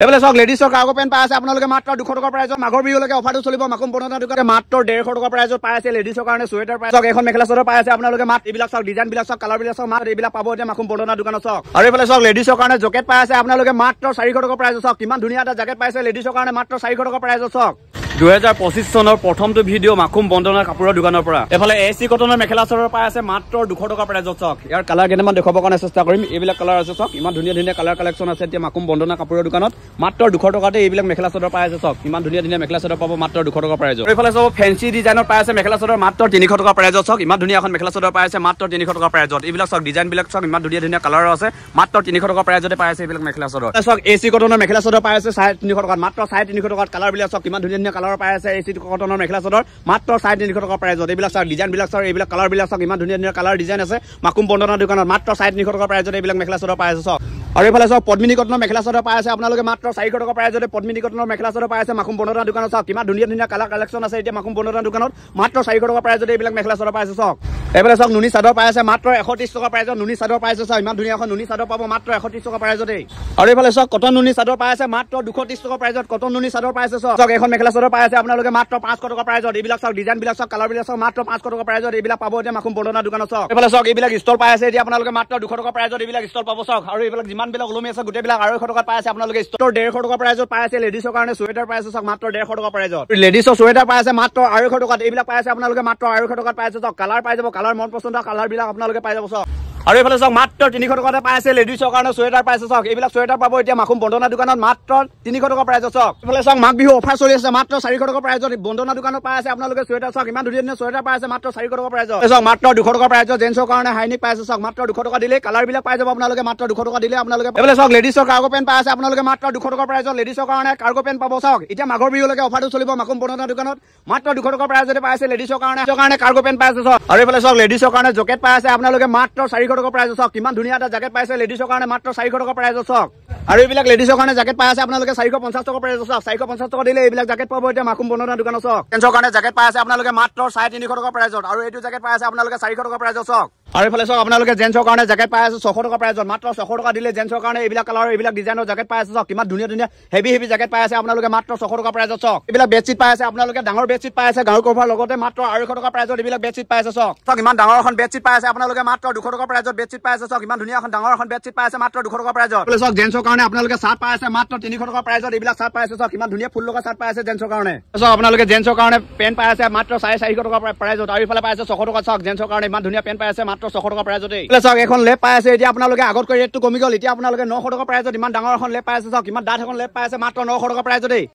এফালে চাওক লেডিছৰ কাৰ্গো পেণ্ট পাই আছে আপোনালোকে মাত্ৰ 200 টকাৰ প্ৰাইজত মাঘৰ বিহুলৈকে অফাৰটো চলিব মাকুম বনতা দোকানে মাত্ৰ 150 টকাৰ প্ৰাইজত পাই আছে লেডিছৰ কাৰণে সুৱেটাৰ পাই চাওক এখন মেখেলা চাদৰ পাই আছে আপোনালোকে মাত্ৰ এইবিলাক চাওক ডিজাইন বিলাক চাওক কালাৰ বিলাক চাওক মাত্ৰ এইবিলাক পাব এতিয়া মাকুম বনতা দোকানত চাওক আৰু এফালে চাওক লেডিছৰ কাৰণে জেকেট পাই আছে আপোনালোকে মাত্ৰ 400 টকাৰ প্ৰাইজত চাওক কিমান ধুনীয়া এটা জেকেট পাইছে লেডিছৰ কাৰণে মাত্ৰ 400 টকাৰ প্ৰাইজত চাওক 2025 চনৰ প্ৰথমটো ভিডিঅ' মাকুম বন্দনা কাপোৰৰ দোকানৰ পৰা এফালে এসি কটনৰ মেখেলা চাদৰ পাই আছে মাত্ৰ 200 টকা প্ৰাইজত চাওক ইয়াৰ কালাৰ কেনেমান দেখাবৰ কাৰণে চেষ্টা কৰিম এইবিলাক কালাৰ আছে চাওক ইমান ধুনীয়া ধুনীয়া কালাৰ কালেকচন আছে এতিয়া মাকুম বন্দনা কাপোৰৰ দোকানত মাত্ৰ 200 টকাতে এইবিলাক মেখেলা চাদৰ পাই আছে চাওক ইমান ধুনীয়া ধুনীয়া মেখেলা চাদৰ পাব মাত্ৰ 200 টকা প্ৰাইজত এইফালে চাওক ফেন্সি ডিজাইনৰ পাই আছে মেখেলা চাদৰ মাত্ৰ 300 টকা প্ৰাইজত চাওক ইমান ধুনীয়া এখন মেখেলা চাদৰ পাই আছে মাত্ৰ 300 টকা প্ৰাইজত এইবিলাক চাওক ডিজাইন বিলাক চাওক ইমান ধুনীয়া ধুনীয়া কালাৰ আছে মাত্ৰ 300 টকা প্ৰাইজতে পাই আছে এইবিলাক মেখেলা চাদৰ চাওক এসি কটনৰ মেখেলা চাদৰ পাই আছে 350 টকাত মাত্ৰ 350 টকাত কালাৰ বিলাক চাওক ইমান ধুনীয়া ধুনীয়া কালাৰ পাই আছে এসি কটনৰ মেখেলা চাদৰ মাত্ৰ 350 টকা প্ৰাইজত এইবিলাক চাওক ডিজাইন বিলাক চাওক এইবিলাক কালাৰ বিলাক চাওক ইমান ধুনীয়া ধুনীয়া কালাৰ ডিজাইন আছে মাকুম বন্দনা দোকানত মাত্ৰ 350 টকা প্ৰাইজত এইবিলাক মেখেলা চাদৰ পাই আছে চাওক আৰু এইফালে চাওক পদ্মিনী কটনৰ মেখেলা চাদৰ পাই আছে আপোনালোকে মাত্ৰ 400 টকা প্ৰাইজতে পদ্মিনী কটনৰ মেখেলা চাদৰ পাই আছে মাকুম বন্দনা দোকানত চাওক কিমান ধুনীয়া ধুনীয়া কালাৰ কালেকচন আছে এতিয়া মাকুম বন্দনা দোকানত মাত্ৰ 400 টকা প্ৰাইজতে এইবিলাক মেখেলা চাদৰ পাই আছে চাওক এইফালে চাওক নুনি চাদৰ পাই আছে মাত্ৰ 130 টকা প্ৰাইজত নুনি চাদৰ পাই আছে চাওক ইমান ধুনীয়া এখন নুনি চাদৰ পাব মাত্ৰ 130 টকা প্ৰাইজতে আৰু এইফালে চাওক কটন নুনি চাদৰ পাই আছে মাত্ৰ 230 টকা প্ৰাইজত কটন নুনি চাদৰ পাই আছে চাওক এখন মেখেলা চাদৰ পাই আছে আপোনালোকে মাত্ৰ 500 টকা প্ৰাইজত এইবিলাক চাওক ডিজাইন বিলাক চাওক কালাৰ বিলাক চাওক মাত্ৰ 500 টকা প্ৰাইজত এইবিলাক পাব এতিয়া মাকুম বন্দনা দোকানত চাওক এইফালে চাওক এইবিলাক ষ্টল পাই আছে এতিয়া আপোনালোকে মাত্ৰ 200 টকা প্ৰাইজত এইবিলাক ষ্টল পাব চাওক আৰু এইবিলাক যিমান বিলাক ওলমি আছে গোটেইবিলাক 250 টকা পাই আছে আপোনালোকে ষ্টলৰ 150 টকা প্ৰাইজত পাই আছে লেডিছৰ কাৰণে সুৱেটাৰ পাই আছে চাওক মাত্ৰ 150 টকা প্ৰাইজত লেডিছৰ সুৱেটাৰ পাই আছে মাত্ৰ 250 টকাত এইবিলাক পাই আছে আপোনালোকে মাত্ৰ 250 টকাত পাই আছে চাওক কালাৰ পাই যাব কালাৰ মন পছন্দৰ কালাৰ বিলাক আপোনালোকে পাই যাব চাওক আৰু এইফালে চাওক মাত্ৰ 300 টকাতে পাই আছে লেডিছৰ কাৰণে সুৱেটাৰ পাই আছে চাওক এইবিলাক সুৱেটাৰ পাব এতিয়া মাকুম বন্দনা দোকানত মাত্ৰ 300 টকা প্ৰাইজত চাওক এইফালে চাওক মাঘ বিহু অফাৰ চলি আছে মাত্ৰ 400 টকা প্ৰাইজত বন্দনা দোকানত পাই আছে আপোনালোকে সুৱেটাৰ চাওক ইমান ধুনীয়া ধুনীয়া সুৱেটাৰ পাই আছে মাত্ৰ 400 টকা প্ৰাইজত চাওক মাত্ৰ 200 টকা প্ৰাইজত জেন্সৰ কাৰণে হাইনিক পাই আছে চাওক মাত্ৰ 200 টকা দিলে কালাৰ বিলাক পাই যাব আপোনালোকে মাত্ৰ 200 টকা দিলে আপোনালোকে এইফালে চাওক লেডিছৰ কাৰ্গো পেণ্ট পাই আছে আপোনালোকে মাত্ৰ 200 টকা প্ৰাইজত লেডিছৰ কাৰণে কাৰ্গো পেণ্ট পাব চাওক এতিয়া মাঘৰ বিহুলৈকে অফাৰটো চলিব মাকুম বন্দনা দোকানত মাত্ৰ 200 টকা প্ৰাইজতে পাই আছে লেডিছৰ কাৰণে কাৰ্গো পেণ্ট পাই আছে চাওক আৰু এইফালে চাওক লেডিছৰ কাৰণে জেকেট পাই আছে আপোনালোকে মাত্ৰ 400 টকা প্ৰাইজত চাওক কিমান ধুনীয়া এটা জেকেট পাইছে লেডিছৰ কাৰণে মাত্ৰ 400 টকা প্ৰাইজত চাওক আৰু এইবিলাক লেডিছৰ কাৰণে জেকেট পাই আছে আপোনালোকে 450 টকা প্ৰাইজত চাওক 450 টকা দিলে এইবিলাক জেকেট পাব এতিয়া মাকুম বন্দনা দোকানত চাওক জেন্সৰ কাৰণে জেকেট পাই আছে আপোনালোকে মাত্ৰ 350 টকা প্ৰাইজত আৰু এইটো জেকেট পাই আছে আপোনালোকে 400 টকা প্ৰাইজত চাওক আৰু এইফালে চাওক আপোনালোকে জেন্সৰ কাৰণে জেকেট পাই আছে 600 টকা প্ৰাইজত মাত্ৰ 600 টকা দিলে জেন্সৰ কাৰণে এইবিলাক কালাৰ এইবিলাক ডিজাইনৰ জেকেট পাই আছে চাওক কিমান ধুনীয়া ধুনীয়া হেভি হেভি জেকেট পাই আছে আপোনালোকে মাত্ৰ 600 টকা প্ৰাইজত চাওক এইবিলাক বেডশ্বীট পাই আছে আপোনালোকে ডাঙৰ বেডশ্বীট পাই আছে গাঁৱৰ কভাৰ লগতে মাত্ৰ 200 টকা প্ৰাইজত এইবিলাক বেডশ্বীট পাই আছে চাওক ইমান ডাঙৰ এখন বেডশ্বীট পাই আছে আপোনালোকে মাত্ৰ 200 টকা প্ৰাইজত বেডশ্বীট পাই আছে চাওক ইমান ধুনীয়া এখন ডাঙৰ এখন বেডশ্বীট পাই আছে মাত্ৰ 200 টকা প্ৰাইজত এইফালে চাওক জেন্সৰ কাৰণে আপোনালোকে চাৰ্ট পাই আছে মাত্ৰ 300 টকা প্ৰাইজত এইবিলাক চাৰ্ট পাই আছে চাওক ইমান ধুনীয়া ফুল লগা চাৰ্ট পাই আছে জেন্সৰ কাৰণে চাওক আপোনালোকে জেন্সৰ কাৰণে পেণ্ট পাই আছে মাত্ৰ 450 টকা প্ৰাইজত আৰু ইফালে পাই আছে 600 টকা চাওক জেন্সৰ কাৰণে ইমান ধুনীয়া পেণ্ট পাই আছে মাত্ৰ 600 টকা প্ৰাইজত চাওক এখন লেপ পাই আছে এতিয়া আপোনালোকে আগতকৈ ৰেটটো কমি গ'ল এতিয়া আপোনালোকে 900 টকা প্ৰাইজত ইমান ডাঙৰ এখন লেপ পাই আছে চাওক ইমান ডাঠ এখন লেপ পাই আছে মাত্ৰ 900 টকা প্ৰাইজত